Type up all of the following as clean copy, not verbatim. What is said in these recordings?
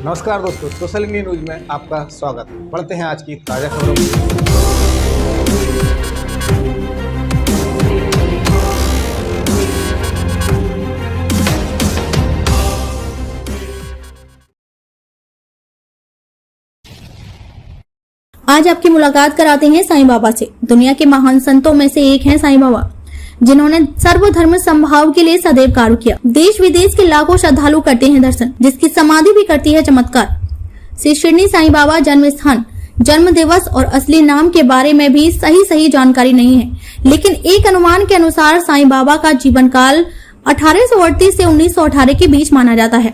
नमस्कार दोस्तों, social India news में आपका स्वागत। बढ़ते हैं आज की ताजा खबरों में। आज आपकी मुलाकात कराते हैं साईं बाबा से। दुनिया के महान संतों में से एक हैं साईं बाबा, जिन्होंने सर्वधर्म समभाव के लिए सदैव कार्य किया। देश विदेश के लाखों श्रद्धालु करते हैं दर्शन, जिसकी समाधि भी करती है चमत्कार। श्री शिरडी साईं बाबा जन्म स्थान, जन्म दिवस और असली नाम के बारे में भी सही जानकारी नहीं है, लेकिन एक अनुमान के अनुसार साईं बाबा का जीवन काल 1838 से 1918 के बीच माना जाता है।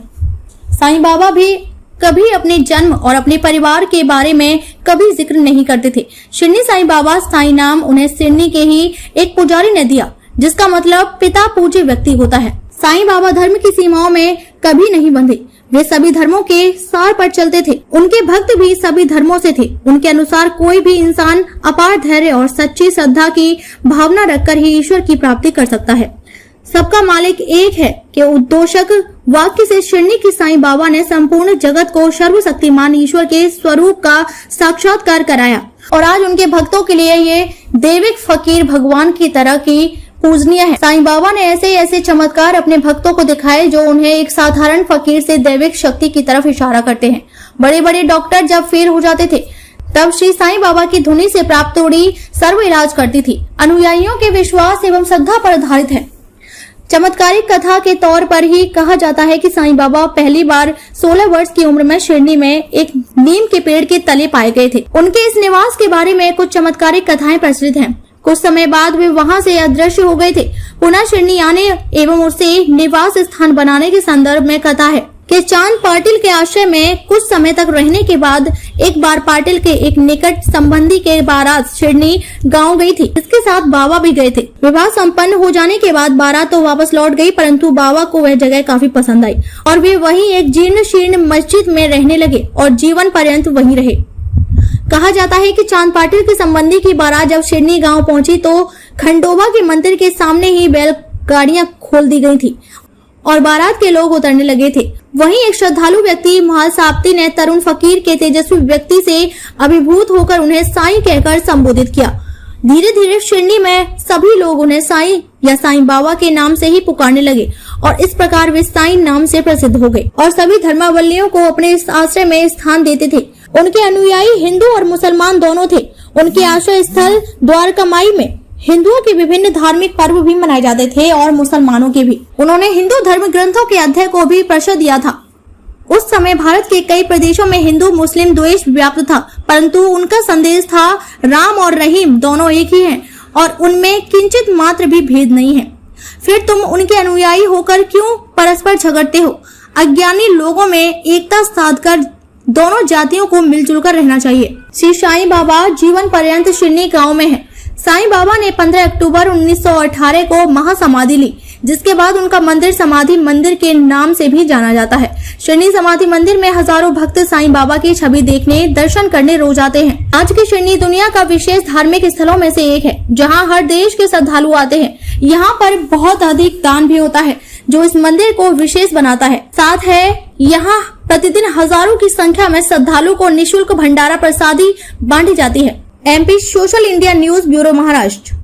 साईं बाबा भी कभी अपने जन्म और अपने परिवार के बारे में कभी जिक्र नहीं करते थे। शिरडी साईं बाबा साईं नाम उन्हें सिडनी के ही एक पुजारी ने दिया, जिसका मतलब पिता पूज्य व्यक्ति होता है। साईं बाबा धर्म की सीमाओं में कभी नहीं बंधे, वे सभी धर्मों के सार पर चलते थे। उनके भक्त भी सभी धर्मों से थे। उनके अनुसार कोई भी इंसान अपार धैर्य और सच्ची श्रद्धा की भावना रखकर ही ईश्वर की प्राप्ति कर सकता है। सबका मालिक एक है के उद्घोषक वाक्य से शिरडी की साईं बाबा ने संपूर्ण जगत को सर्वशक्तिमान ईश्वर के स्वरूप का साक्षात्कार कराया और आज उनके भक्तों के लिए ये दैविक फकीर भगवान की तरह की पूजनीय है। साईं बाबा ने ऐसे चमत्कार अपने भक्तों को दिखाए जो उन्हें एक साधारण फकीर से दैविक शक्ति की तरफ इशारा करते हैं। बड़े बड़े डॉक्टर जब फेल हो जाते थे, तब श्री साईं बाबा की धुनी से प्राप्त उड़ी सर्व इलाज करती थी। अनुयायियों के विश्वास एवं श्रद्धा पर आधारित है। चमत्कारिक कथा के तौर पर ही कहा जाता है कि साईं बाबा पहली बार 16 वर्ष की उम्र में शिरडी में एक नीम के पेड़ के तले पाए गए थे। उनके इस निवास के बारे में कुछ चमत्कारिक कथाएं प्रचलित हैं। कुछ समय बाद वे वहां से अदृश्य हो गए थे। पुनः शिरडी आने एवं उसे निवास स्थान बनाने के संदर्भ में कथा है कि चांद पाटिल के आश्रय में कुछ समय तक रहने के बाद एक बार पाटिल के एक निकट संबंधी के बारात शिरडी गांव गई थी। इसके साथ बाबा भी गए थे। विवाह संपन्न हो जाने के बाद बारात तो वापस लौट गई, परंतु बाबा को वह जगह काफी पसंद आई और वे वहीं एक जीर्ण शीर्ण मस्जिद में रहने लगे और जीवन पर्यंत वहीं रहे। कहा जाता है कि चांद पाटिल के संबंधी की बारात जब शिरडी गांव पहुंची तो खंडोबा के मंदिर के सामने ही बैलगाड़ियां खोल दी गई थी और बारात के लोग उतरने लगे थे। वहीं एक श्रद्धालु व्यक्ति महासाप्ती ने तरुण फकीर के तेजस्वी व्यक्ति से अभिभूत होकर उन्हें साईं कहकर संबोधित किया। धीरे धीरे शिरडी में सभी लोग उन्हें साईं या साईं बाबा के नाम से ही पुकारने लगे और इस प्रकार वे साईं नाम से प्रसिद्ध हो गए और सभी धर्मावलंबियों को अपने इस आश्रय में स्थान देते थे। उनके अनुयायी हिंदू और मुसलमान दोनों थे। उनके आश्रय स्थल द्वारकामाई में हिंदुओं के विभिन्न धार्मिक पर्व भी मनाए जाते थे और मुसलमानों के भी। उन्होंने हिंदू धर्म ग्रंथों के अध्ययन को भी प्रश्रय दिया था। उस समय भारत के कई प्रदेशों में हिंदू मुस्लिम द्वेष व्याप्त था, परंतु उनका संदेश था राम और रहीम दोनों एक ही हैं और उनमें किंचित मात्र भी भेद नहीं है। फिर तुम उनके अनुयायी होकर क्यों परस्पर झगड़ते हो? अज्ञानी लोगों में एकता साधकर दोनों जातियों को मिलजुल कर रहना चाहिए। श्री साईं बाबा जीवन पर्यंत शिरडी गांव में है। साईं बाबा ने 15 अक्टूबर 1918 को महासमाधि ली, जिसके बाद उनका मंदिर समाधि मंदिर के नाम से भी जाना जाता है। शिरडी समाधि मंदिर में हजारों भक्त साईं बाबा की छवि देखने दर्शन करने रोज आते हैं। आज की शिरडी दुनिया का विशेष धार्मिक स्थलों में से एक है, जहां हर देश के श्रद्धालु आते हैं। यहाँ पर बहुत अधिक दान भी होता है, जो इस मंदिर को विशेष बनाता है। साथ है यहाँ प्रतिदिन हजारों की संख्या में श्रद्धालु को निःशुल्क भंडारा प्रसादी बांटी जाती है। MP social India news bureau, Maharashtra.